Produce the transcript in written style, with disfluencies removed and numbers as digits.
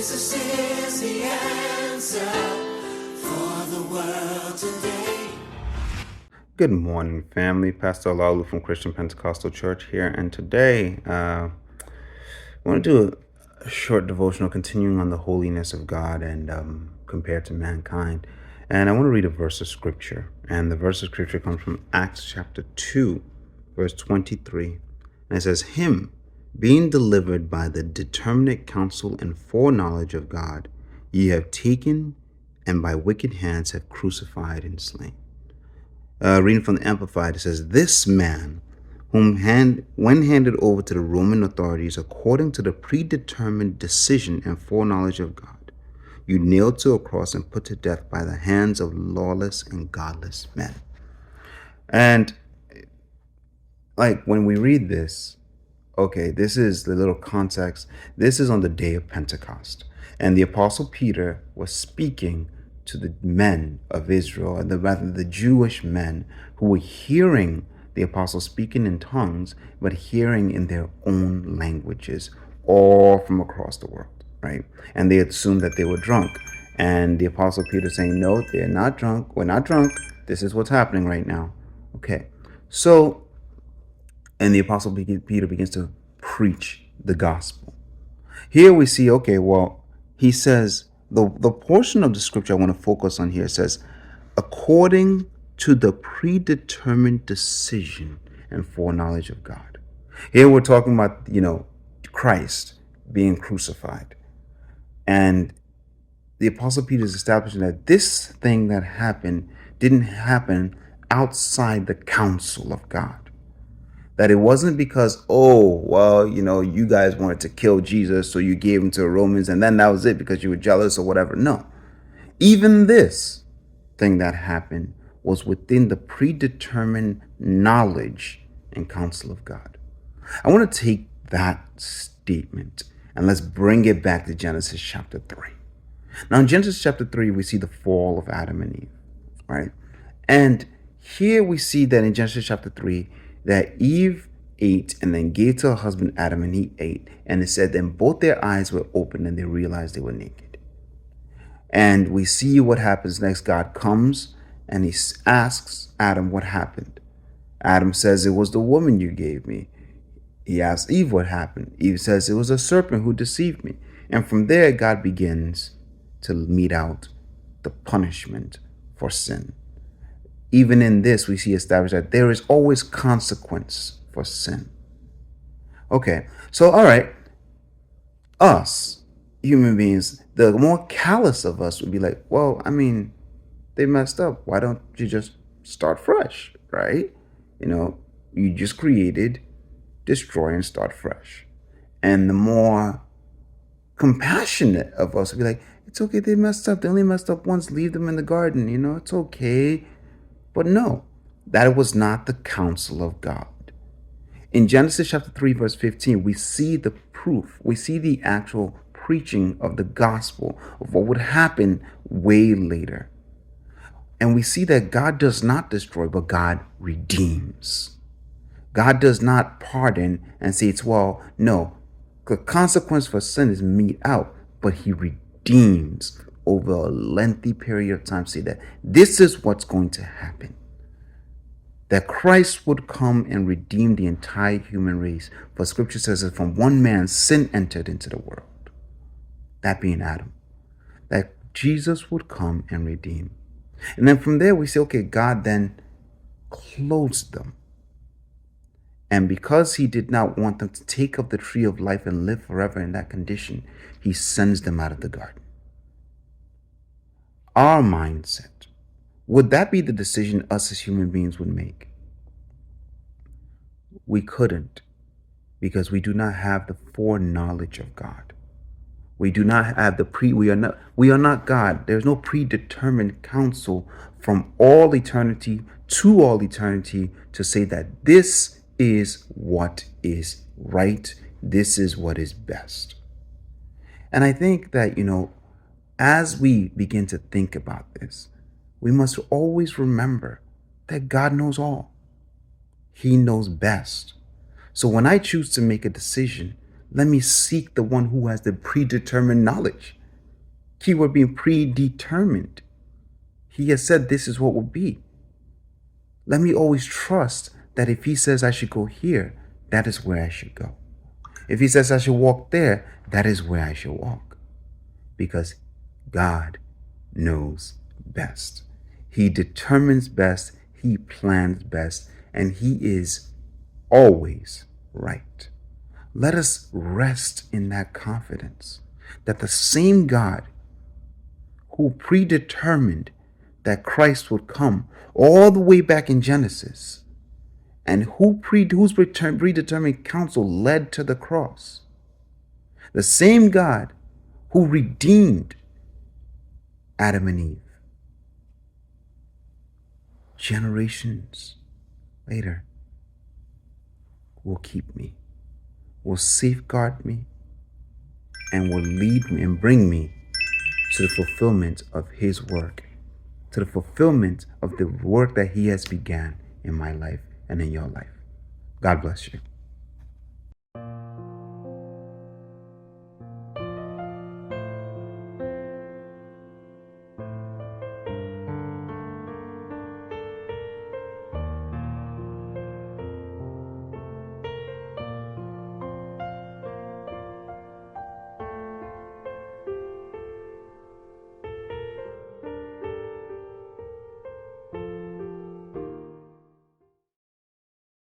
Jesus is the answer for the world today. Good morning, family. Pastor Olaolu from Christian Pentecostal Church here, and today I want to do a short devotional continuing on the holiness of God and compared to mankind. And I want to read a verse of scripture, and the verse of scripture comes from Acts chapter 2, verse 23, and it says, "Him, being delivered by the determinate counsel and foreknowledge of God, ye have taken, and by wicked hands have crucified and slain." Reading from the Amplified, it says, "This man, when handed over to the Roman authorities according to the predetermined decision and foreknowledge of God, you nailed to a cross and put to death by the hands of lawless and godless men." And like when we read this, okay, this is the little context. This is on the day of Pentecost. And the Apostle Peter was speaking to the men of Israel, and rather the Jewish men who were hearing the apostle speaking in tongues, but hearing in their own languages, all from across the world, right? And they assumed that they were drunk. And the Apostle Peter saying, no, they're not drunk. We're not drunk. This is what's happening right now. Okay. So, and the Apostle Peter begins to preach the gospel. Here we see, okay, well, he says, the portion of the scripture I want to focus on here says, according to the predetermined decision and foreknowledge of God. Here we're talking about, Christ being crucified. And the Apostle Peter is establishing that this thing that happened didn't happen outside the counsel of God. That it wasn't because, you guys wanted to kill Jesus, so you gave him to the Romans, and then that was it because you were jealous or whatever. No. Even this thing that happened was within the predetermined knowledge and counsel of God. I want to take that statement and let's bring it back to Genesis chapter 3. Now, in Genesis chapter 3, we see the fall of Adam and Eve, right? And here we see that in Genesis chapter 3, that Eve ate and then gave to her husband Adam, and he ate. And it said then both their eyes were opened and they realized they were naked. And we see what happens next. God comes and he asks Adam what happened. Adam says, "It was the woman you gave me." He asks Eve what happened. Eve says, "It was a serpent who deceived me." And from there, God begins to mete out the punishment for sin. Even in this, we see established that there is always consequence for sin. Okay, so all right, us, human beings, the more callous of us would be like, well, they messed up. Why don't you just start fresh, right? You just created, destroy, and start fresh. And the more compassionate of us would be like, it's okay, they messed up. They only messed up once. Leave them in the garden, it's okay. But no, that was not the counsel of God. In Genesis chapter 3, verse 15, we see the proof. We see the actual preaching of the gospel of what would happen way later. And we see that God does not destroy, but God redeems. God does not pardon and say no, the consequence for sin is mete out, but he redeems over a lengthy period of time, say that this is what's going to happen. That Christ would come and redeem the entire human race. For scripture says that from one man, sin entered into the world. That being Adam. That Jesus would come and redeem. And then from there we say, okay, God then clothes them. And because he did not want them to take of the tree of life and live forever in that condition, he sends them out of the garden. Our mindset, would that be the decision us as human beings would make? We couldn't, because we do not have the foreknowledge of God. We do not have we are not God. There's no predetermined counsel from all eternity to all eternity to say that this is what is right. This is what is best. And I think that, as we begin to think about this, we must always remember that God knows all. He knows best. So when I choose to make a decision, Let me seek the one who has the predetermined knowledge. Keyword being predetermined. He has said this is what will be. Let me always trust that if he says I should go here, that is where I should go. If he says I should walk there, that is where I should walk. Because God knows best. He determines best, he plans best, and he is always right. Let us rest in that confidence that the same God who predetermined that Christ would come all the way back in Genesis, and whose predetermined counsel led to the cross, the same God who redeemed Adam and Eve, generations later, will keep me, will safeguard me, and will lead me and bring me to the fulfillment of his work, to the fulfillment of the work that he has began in my life and in your life. God bless you.